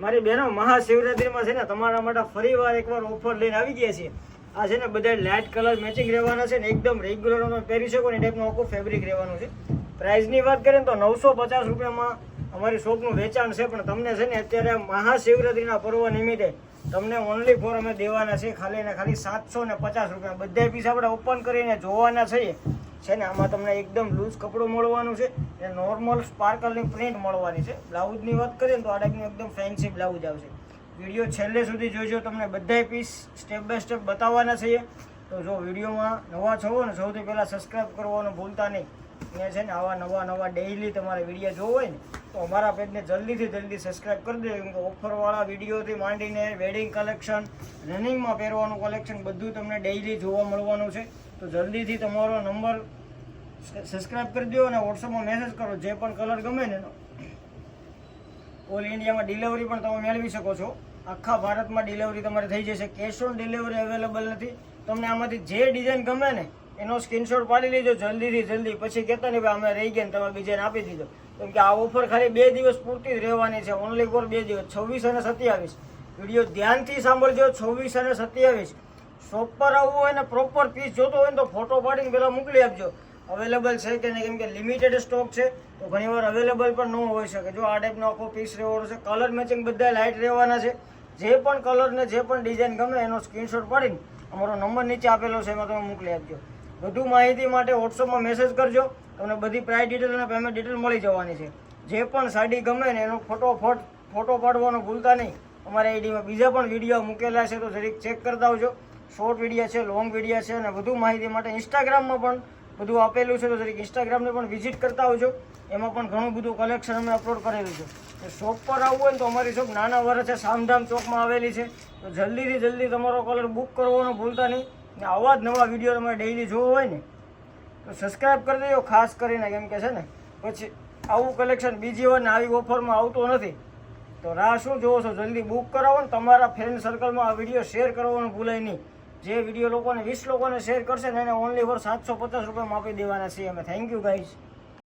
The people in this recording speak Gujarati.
મારી બહેનો મહાશિવરાત્રીમાં છે ને તમારા માટે ફરીવાર એકવાર ઓફર લઈને આવી ગયા છીએ. આ છે ને બધા લાઇટ કલર મેચિંગ રહેવાના છે ને એકદમ રેગ્યુલર તમે પહેરી શકો ને એ ટાઈપનું આખું ફેબ્રિક રહેવાનું છે. પ્રાઇસની વાત કરીએ તો 950 રૂપિયામાં અમારી શોપનું વેચાણ છે. પણ તમને છે ને અત્યારે મહાશિવરાત્રીના પર્વ નિમિત્તે તમને ઓનલી ફોર અમે દેવાના છે ખાલી ને ખાલી 750 રૂપિયા. બધા પીસ આપણે ઓપન કરીને જોવાના છે ને આમાં તમને એકદમ લૂઝ કપડું મળવાનું છે અને નોર્મલ સ્પાર્કલની પ્રિન્ટ મળવાની છે. બ્લાઉઝની વાત કરીએ ને તો આ ટાઈપનું એકદમ ફેન્સી બ્લાઉઝ આવશે. વિડીયો છેલ્લે સુધી જોજો, તમને બધાય પીસ સ્ટેપ બાય સ્ટેપ બતાવવાના છે. તો જો વિડીયોમાં નવા છો ને સૌથી પહેલાં સબસ્ક્રાઈબ કરવાનું ભૂલતા નહીં. અને છે ને આવા નવા ડેઇલી તમારે વિડીયો જોવો હોય ને તો અમારા પેજને જલ્દી સબસ્ક્રાઈબ કરી દેજો. કેમ કે ઓફરવાળા વિડીયોથી માંડીને વેડિંગ કલેક્શન, રનિંગમાં પહેરવાનું કલેક્શન બધું તમને ડેઇલી જોવા મળવાનું છે. તો જલ્દીથી તમારો નંબર સબસ્ક્રાઈબ કરી દો અને વોટ્સઅપમાં મેસેજ કરો. જે પણ કલર ગમે ને ઓલ ઇન્ડિયામાં ડિલિવરી પણ તમે મેળવી શકો છો. આખા ભારતમાં ડિલિવરી તમારે થઈ જશે. કેશ ઓન ડિલિવરી અવેલેબલ નથી. તમને આમાંથી જે ડિઝાઇન ગમે ને એનો સ્ક્રીનશોટ પાડી લેજો જલ્દી. પછી કહેતા નહીં ભાઈ અમે રહી ગયા ને તમે બીજાને આપી દીધો. કેમ કે આ ઓફર ખાલી 2 દિવસ પૂરતી જ રહેવાની છે. ઓનલી ફોર 2 દિવસ, 26 અને 27. વિડીયો ધ્યાનથી સાંભળજો. 26 અને 27 શોપ પર આવવું હોય ને પ્રોપર પીસ જોતો હોય ને તો ફોટો પાડીને પહેલાં મોકલી આપજો. અવેલેબલ છે કે નહીં, કેમ કે લિમિટેડ સ્ટોક છે તો ઘણીવાર અવેલેબલ પણ ન હોઈ શકે. જો આ ટાઈપનો આખો પીસ રહેવાનો છે. કલર મેચિંગ બધા લાઇટ રહેવાના છે. જે પણ કલર ને જે પણ ડિઝાઇન ગમે એનો સ્ક્રીનશોટ પાડીને અમારો નંબર નીચે આપેલો છે એમાં તમે મોકલી આપજો. વધુ માહિતી માટે વોટ્સઅપમાં મેસેજ કરજો. તમને બધી પ્રાઇસ ડિટેલ અને પેમેન્ટ ડિટેલ મળી જવાની છે. જે પણ સાડી ગમે ને એનો ફોટો પાડવાનો ભૂલતા નહીં. અમારા આઈડીમાં બીજા પણ વિડીયો મૂકેલા છે તો જરીક ચેક કરતા આવજો. શોર્ટ વિડીયો છે, લોંગ વિડીયો છે અને વધુ માહિતી માટે ઇન્સ્ટાગ્રામમાં પણ બધું આપેલું છે તો જરીક ઇન્સ્ટાગ્રામને પણ વિઝિટ કરતા આવજો. એમાં પણ ઘણું બધું કલેક્શન અમે અપલોડ કરેલું છે. શોપ પર આવવું હોય ને તો અમારી શોપ નાના વર છે, સામધામ ચોકમાં આવેલી છે. તો જલ્દી તમારો કલર બુક કરવાનો ભૂલતા નહીં. ને આવા જ નવા વિડીયો તમારે ડેઇલી જોવો હોય ને તો સબસ્ક્રાઈબ કરી દેજો ખાસ કરીને. કેમ કે છે ને પછી આવું કલેક્શન બીજી વાર ને આવી ઓફરમાં આવતો નથી. તો રાહ શું જોવો છો? જલ્દી બુક કરાવો ને તમારા ફ્રેન્ડ સર્કલમાં આ વિડીયો શેર કરવાનું ભૂલાય નહીં. જે વિડીયો 20 લોકોને શેર કરશે ને એને ઓનલી ફોર 750 રૂપિયામાં આપી દેવાના છીએ અમે. Thank you guys.